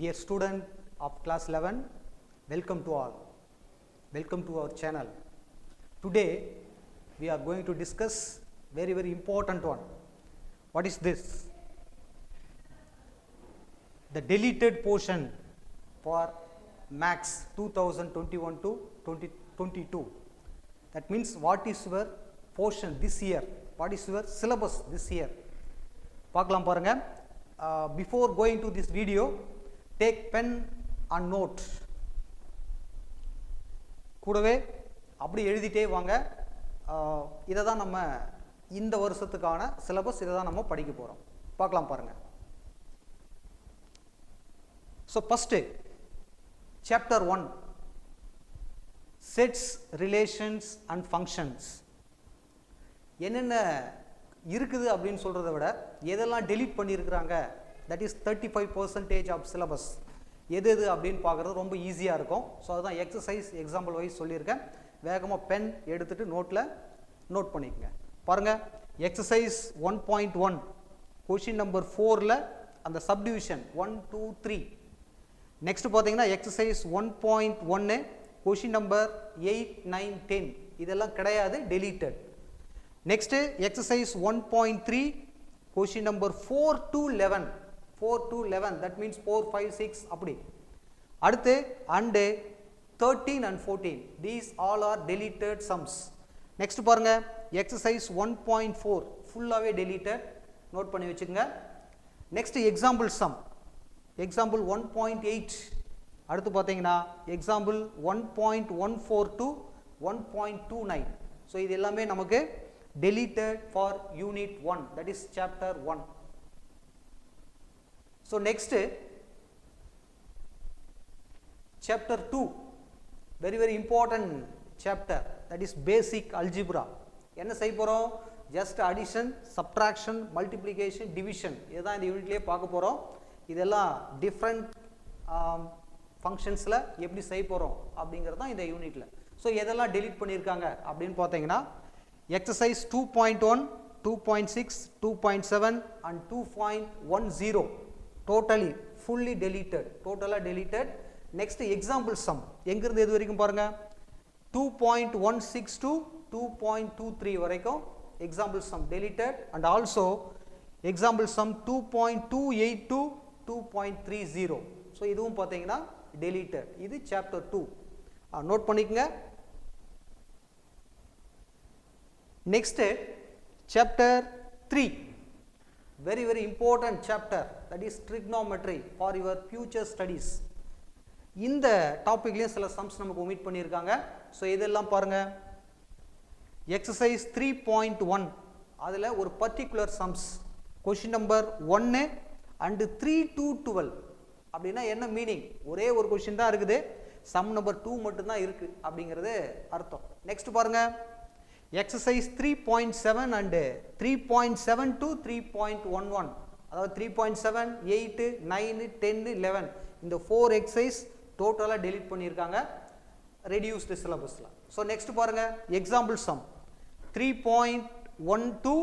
Dear student of class 11, welcome to all. Welcome to our channel. Today we are going to discuss very important one. What is this? The deleted portion for Max 2021 to 2022. That means what is your portion this year? What is your syllabus this year? பார்க்கலாம் பாருங்க. Before going to this video, take pen and note. கூடவே அப்படி எழுதிட்டே வாங்க. இதை தான் நம்ம இந்த வருஷத்துக்கான சிலபஸ், இதை தான் நம்ம படிக்க போகிறோம். பார்க்கலாம் பாருங்க. So first chapter 1, sets, relations and functions. என்னென்ன இருக்குது அப்படின்னு சொல்கிறத விட எதெல்லாம் டெலீட் பண்ணியிருக்கிறாங்க, தட் இஸ் 35% ஆஃப் சிலபஸ். எது எது அப்படின்னு பார்க்குறது ரொம்ப ஈஸியாக இருக்கும். ஸோ அதுதான் எக்ஸசைஸ் எக்ஸாம்பிள் வைஸ் சொல்லியிருக்கேன். வேகமாக பென் எடுத்துகிட்டு நோட்டில் நோட் பண்ணிக்கோங்க. பாருங்கள், எக்ஸசைஸ் 1.1 கொஷின் நம்பர் 4ல் அந்த சப்டிவிஷன் 1, 2, 3. நெக்ஸ்ட் பார்த்தீங்கன்னா எக்ஸசைஸ் 1.1 கொஷின் நம்பர் 8, 9, 10 இதெல்லாம் கிடையாது, deleted. Next exercise 1.3 question number 4 to 11, that means 4, 5, 6 அப்படி. அடுத்து and 13 and 14, these all are deleted sums. Next பாருங்க, எக்ஸசைஸ் 1.4 ஃபுல்லாகவே டெலீட்டட், நோட் பண்ணி வச்சுக்கோங்க. Next example sum, example 1.8. அடுத்து பார்த்தீங்கன்னா எக்ஸாம்பிள் 1.14 to 1.29. ஸோ இது எல்லாமே நமக்கு deleted for unit 1, that is chapter 1. So next chapter 2, very important chapter, that is basic algebra. என்ன செய்ய போகிறோம்? just addition, subtraction, multiplication, division. இதுதான் இந்த யூனிட்லேயே பார்க்க போகிறோம். இதெல்லாம் டிஃப்ரெண்ட் ஃபங்க்ஷன்ஸில் எப்படி செய்ய போகிறோம் அப்படிங்கிறது தான் இந்த யூனிட்டில். ஸோ எதெல்லாம் டெலீட் பண்ணியிருக்காங்க அப்படின்னு பார்த்தீங்கன்னா exercise 2.1, 2.6, 2.7 and 2.10 totally fully deleted, next example sum எங்கிருந்து எது வரைக்கும் பாருங்க, 2.16 to 2.23 வரைக்கும் example sum deleted, and also example sum 2.28 to 2.30. So இதுவும் பார்த்தீங்கன்னா deleted. இது chapter 2, நோட் பண்ணிக்கங்க. Next chapter 3, very important chapter, that is trigonometry for your future studies. இந்த டாபிக்லயும் சில சம்ஸ் நமக்கு omit பண்ணியிருக்காங்க. ஸோ இதெல்லாம் பாருங்க, எக்ஸசைஸ் 3.1 அதில் ஒரு particular sums question number 1 and 3 to 12. அப்படின்னா என்ன மீனிங்? ஒரே ஒரு கொஷின் தான் இருக்குது, சம் நம்பர் 2 மட்டும்தான் இருக்கு அப்படிங்கிறது அர்த்தம். நெக்ஸ்ட் பாருங்க, எக்ஸசைஸ் 3.7 அண்டு 3.7 to 3.11, அதாவது 3.7, 8, 9, 10, 11 இந்த 4 எக்ஸசைஸ் டோட்டலாக டெலீட் பண்ணியிருக்காங்க ரெடியூஸ்டு சிலபஸில். ஸோ நெக்ஸ்ட் பாருங்க, எக்ஸாம்பிள் சம் 3.1 to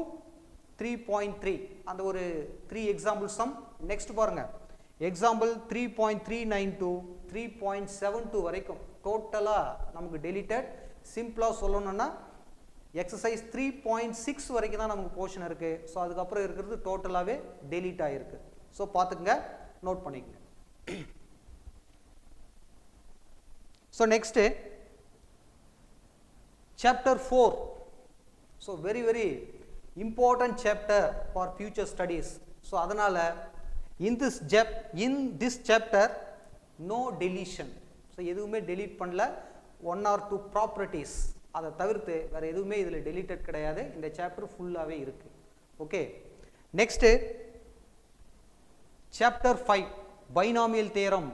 3.3, அந்த ஒரு 3 எக்ஸாம்பிள் சம். நெக்ஸ்ட் பாருங்க, எக்ஸாம்பிள் 3.39 to 3.72 வரைக்கும் டோட்டலாக நமக்கு டெலீட்டட். சிம்பிளாக சொல்லணும்னா எக்ஸசைஸ் 3.6 வரைக்கும் தான் நமக்கு போர்ஷன் இருக்குது. ஸோ அதுக்கப்புறம் இருக்கிறது டோட்டலாகவே டெலீட் ஆகிருக்கு. ஸோ பார்த்துக்குங்க, நோட் பண்ணிக்கங்க. So next chapter 4. So very important chapter for future studies. So அதனால் in this chapter no deletion. So எதுவுமே டெலீட் பண்ணல. 1 or 2 ப்ராப்பர்ட்டிஸ் அதை தவிர்த்து வேறு எதுவுமே இதில் டெலீட்டட் கிடையாது. இந்த சாப்டர் ஃபுல்லாகவே இருக்குது. Okay, next chapter 5 binomial theorem,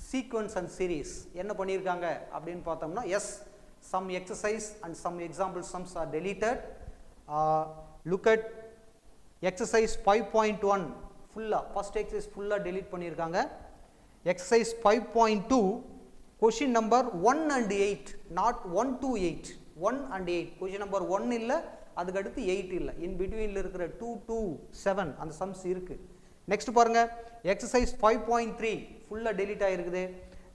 sequence and series. என்ன பண்ணியிருக்காங்க அப்படின்னு பார்த்தோம்னா, yes, some exercise and some example sums are deleted. Look at exercise 5.1 ஃபுல்லாக, ஃபர்ஸ்ட் எக்ஸசைஸ் ஃபுல்லாக டெலீட் பண்ணியிருக்காங்க. Exercise 5.2 question number 1 and 8, not 1 to 8, 1 and 8. Question number 1 இல்லை, அதுக்கு அடுத்து 8 இல்லை, இன் பிட்வீனில் இருக்கிற 2 to 7 அந்த சம்ஸ் இருக்குது. நெக்ஸ்ட் பாருங்க எக்ஸசைஸ் 5.3 ஃபுல்லாக டெலீட் ஆகிருக்குது.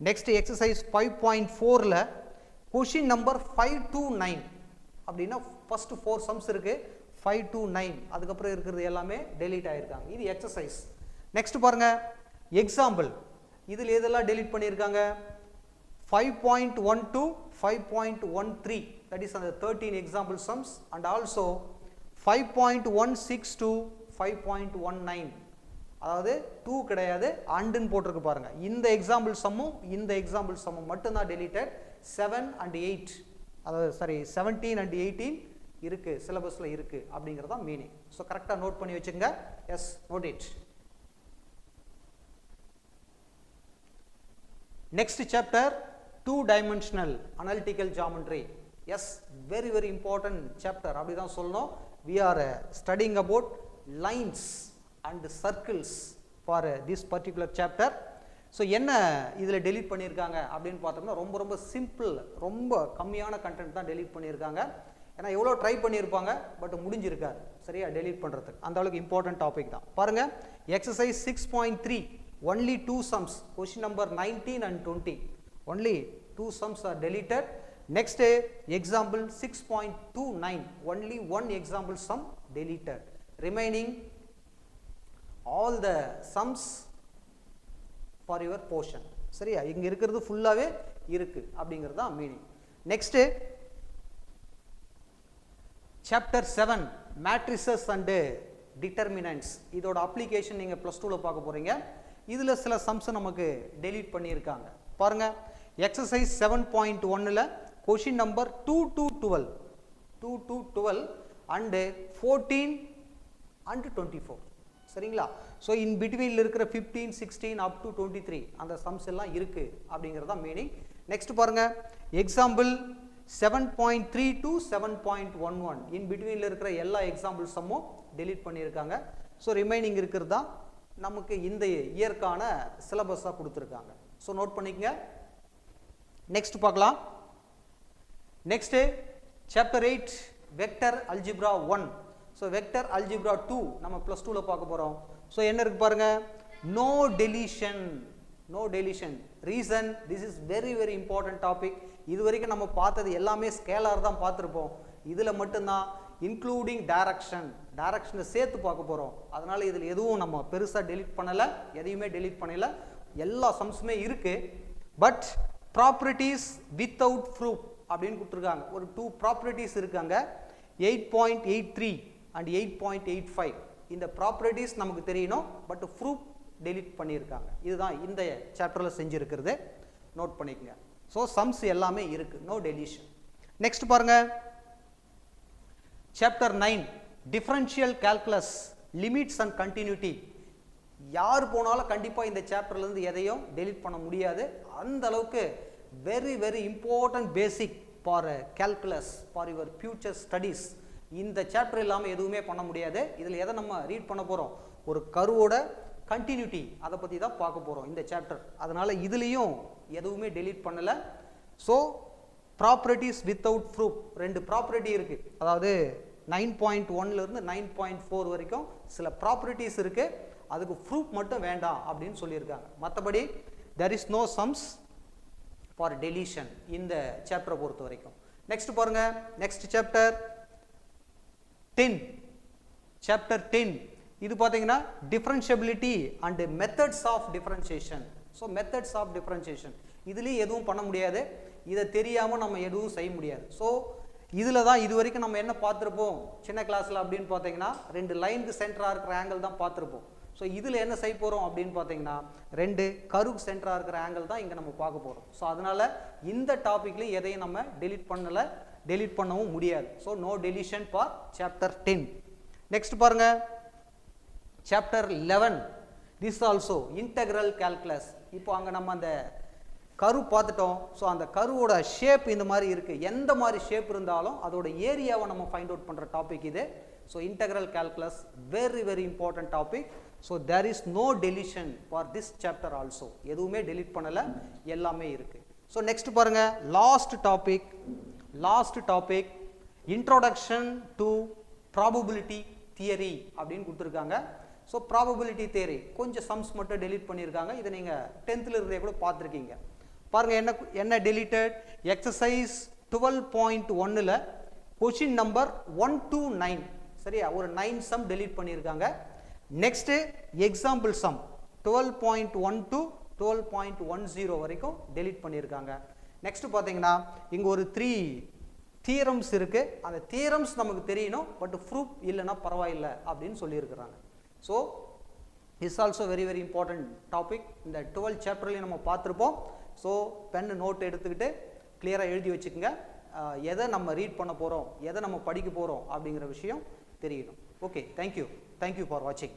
நெக்ஸ்ட் எக்ஸசைஸ் 5.4ல் கொஷின் நம்பர் 5 to 9 அப்படின்னா ஃபர்ஸ்ட் 4 சம்ஸ் இருக்கு, 5 to 9, அதுக்கப்புறம் இருக்கிறது எல்லாமே டெலீட் ஆகிருக்காங்க. இது எக்ஸசைஸ். நெக்ஸ்ட் பாருங்க எக்ஸாம்பிள், இதில் எதெல்லாம் டெலீட் பண்ணியிருக்காங்க, 5.1 to 5.13, that is அந்த 13 example sums, and also 5.16 to 5.19, அதாவது 2 கிடையாது அண்டுன்னு போட்டிருக்கு பாருங்க. இந்த எக்ஸாம்பிள் சம்மும் இந்த எக்ஸாம்பிள் சம்மும் மட்டும்தான் டெலீட்டட். 7 and 8, அதாவது சாரி 17 and 18 இருக்கு, சிலபஸ்ல இருக்கு அப்படிங்கிறதா மீனிங். ஸோ கரெக்டாக நோட் பண்ணி வச்சுங்க. Yes, note it. Next chapter, 2-dimensional analytical geometry. Yes, very very important chapter. அப்படிதான் சொல்லணும். We are studying about lines and circles for this particular chapter. So என்ன இதில் டெலீட் பண்ணியிருக்காங்க அப்படின்னு பார்த்தோம்னா ரொம்ப ரொம்ப சிம்பிள், ரொம்ப கம்மியான கண்டென்ட் தான் டெலீட் பண்ணியிருக்காங்க. ஏன்னா எவ்வளோ ட்ரை பண்ணியிருப்பாங்க, பட் முடிஞ்சிருக்காரு சரியா டெலீட் பண்ணுறதுக்கு. அந்த அளவுக்கு இம்பார்ட்டன்ட் டாபிக் தான். பாருங்க exercise 6.3, only 2 sums, question number 19 and 20, only 2 sums are deleted. Next example 6.29, only 1 example sum deleted, remaining all the sums for your portion. சரியா இங்க இருக்கிறது ஃபுல்லாவே இருக்கு அப்படிங்கிறது தான் meaning. Next chapter 7, matrices and determinants. இதோட அப்ளிகேஷன் நீங்க +2ல பார்க்க போறீங்க. இதுல சில சம்ஸ் நமக்கு டெலீட் பண்ணியிருக்காங்க. பாருங்க exercise 7.1ல question number 2 to 12 and 14 and 24, சரிங்களா? ஸோ இன் பிட்வீனில் இருக்கிற 15, 16 up to 23 அந்த சம்ஸ் எல்லாம் இருக்கு அப்படிங்கிறது தான் மீனிங். நெக்ஸ்ட் பாருங்க எக்ஸாம்பிள் 7.3 to 7.11, இன் பிட்வீனில் இருக்கிற எல்லா எக்ஸாம்பிள் சம்மும் டெலீட் பண்ணியிருக்காங்க. ஸோ ரிமைனிங் இருக்கிறது தான் நமக்கு இந்த இயர்க்கான சிலபஸாக கொடுத்துருக்காங்க. ஸோ நோட் பண்ணிக்கங்க. நெக்ஸ்ட் பார்க்கலாம். Next chapter 8, vector algebra 1. So vector algebra 2 நம்ம +2ல பார்க்க போகிறோம். ஸோ என்ன இருக்கு பாருங்க, no deletion. Reason, this is very very important topic. இது வரைக்கும் நம்ம பார்த்தது எல்லாமே ஸ்கேலார் தான் பார்த்துருப்போம். இதில் மட்டும்தான் இன்க்ளூடிங் டைரக்ஷனை சேர்த்து பார்க்க போகிறோம். அதனால இதில் எதுவும் நம்ம பெருசாக டெலீட் பண்ணலை, எதையுமே டெலீட் பண்ணல, எல்லா சம்ஸுமே இருக்கு. பட் ப்ராப்பர்ட்டிஸ் வித்தவுட் ப்ரூஃப் அப்படின்னு கொடுத்துருக்காங்க. ஒரு 2 ப்ராப்பர்ட்டிஸ் இருக்காங்க, 8.83 and 8.85. இந்த ப்ராப்பர்ட்டிஸ் நமக்கு தெரியணும், பட் ப்ரூஃப் டெலீட் பண்ணியிருக்காங்க. இதுதான் இந்த சாப்டரில் செஞ்சுருக்கிறது, நோட் பண்ணிக்கங்க. ஸோ சம்ஸ் எல்லாமே இருக்கு, நோ டெலிஷன். நெக்ஸ்ட் பாருங்க chapter 9, differential calculus, limits and continuity. யார் போனாலும் கண்டிப்பாக இந்த சாப்டர்லேருந்து எதையும் டெலீட் பண்ண முடியாது. அந்த அளவுக்கு very very important basic for calculus for your future studies. இந்த சாப்டர் இல்லாமல் எதுவுமே பண்ண முடியாது. இதில் எதை நம்ம ரீட் பண்ண போகிறோம், ஒரு கருவோட கண்டினியூட்டி, அதை பற்றி தான் பார்க்க போகிறோம் இந்த சாப்டர். அதனால் இதுலேயும் எதுவுமே டெலீட் பண்ணலை. So properties without proof 2 property இருக்குது. அதாவது 9.1லேருந்து 9.4 வரைக்கும் சில ப்ராப்பர்ட்டிஸ் இருக்குது, அதுக்கு ப்ரூஃப் மட்டும் வேண்டாம் அப்படின்னு சொல்லியிருக்காங்க. மற்றபடி there is no sums for deletion இந்த சாப்டரை பொறுத்த வரைக்கும். நெக்ஸ்ட் பாருங்க, நெக்ஸ்ட் சாப்டர் 10, சாப்டர் 10. இது பார்த்தீங்கன்னா differentiability and methods of differentiation. So methods of differentiation இதுலேயும் எதுவும் பண்ண முடியாது, இதை தெரியாமல் நம்ம எதுவும் செய்ய முடியாது. ஸோ இதில் தான் இது வரைக்கும் நம்ம என்ன பார்த்துருப்போம் சின்ன கிளாஸில் அப்படின்னு பார்த்தீங்கன்னா 2 லைனுக்கு சென்டராக இருக்கிற ஆங்கிள் தான் பார்த்துருப்போம். ஸோ இதில் என்ன செய்ய போகிறோம் அப்படின்னு பார்த்தீங்கன்னா 2 கருக்கு சென்டராக இருக்கிற ஆங்கிள் தான் இங்கே நம்ம பார்க்க போகிறோம். ஸோ அதனால் இந்த டாப்பிக்லையும் எதையும் நம்ம டெலீட் பண்ணலை, டெலீட் பண்ணவும் முடியாது. So no deletion for chapter 10. Next பாருங்க chapter 11, this also integral calculus. இப்போ அங்கே நம்ம அந்த கரு பார்த்துட்டோம். ஸோ அந்த கருவோட ஷேப் இந்த மாதிரி இருக்குது, எந்த மாதிரி ஷேப் இருந்தாலும் அதோட ஏரியாவை நம்ம ஃபைண்ட் அவுட் பண்ணுற டாபிக் இது. So integral calculus very very important topic. So there is no deletion for this chapter also, எதுவுமே டெலீட் பண்ணலை, எல்லாமே இருக்குது. ஸோ நெக்ஸ்ட் பாருங்க last topic introduction to probability theory அப்படின்னு கொடுத்துருக்காங்க. ஸோ ப்ராபபிலிட்டி தேரி கொஞ்சம் சம்ஸ் மட்டும் டெலீட் பண்ணியிருக்காங்க. இதை நீங்கள் 10th இருந்தே கூட பார்த்துருக்கீங்க. பாருங்கள் என்ன டெலிட்டட் எக்ஸசைஸ் 12.1ல் கொஷின் நம்பர் 1 to 9 சரியா, ஒரு 9 சம் டெலீட் பண்ணியிருக்காங்க. நெக்ஸ்ட்டு எக்ஸாம்பிள் சம் 12.1 to 12.10 வரைக்கும் டெலீட் பண்ணியிருக்காங்க. நெக்ஸ்ட் பார்த்தீங்கன்னா இங்கே ஒரு 3 தியரம்ஸ் இருக்குது. அந்த தியரம்ஸ் நமக்கு தெரியணும், பட் ப்ரூஃப் இல்லைன்னா பரவாயில்லை அப்படின்னு சொல்லியிருக்கிறாங்க. So is also very very important topic. இந்த 12 சாப்டர்லையும் நம்ம பார்த்துருப்போம். ஸோ பென் நோட் எடுத்துக்கிட்டு கிளியராக எழுதி வச்சுக்கோங்க. எதை நம்ம ரீட் பண்ண போகிறோம், எதை நம்ம படிக்க போகிறோம் அப்படிங்கிற விஷயம் தெரியணும். ஓகே, தேங்க்யூ ஃபார் வாட்சிங்.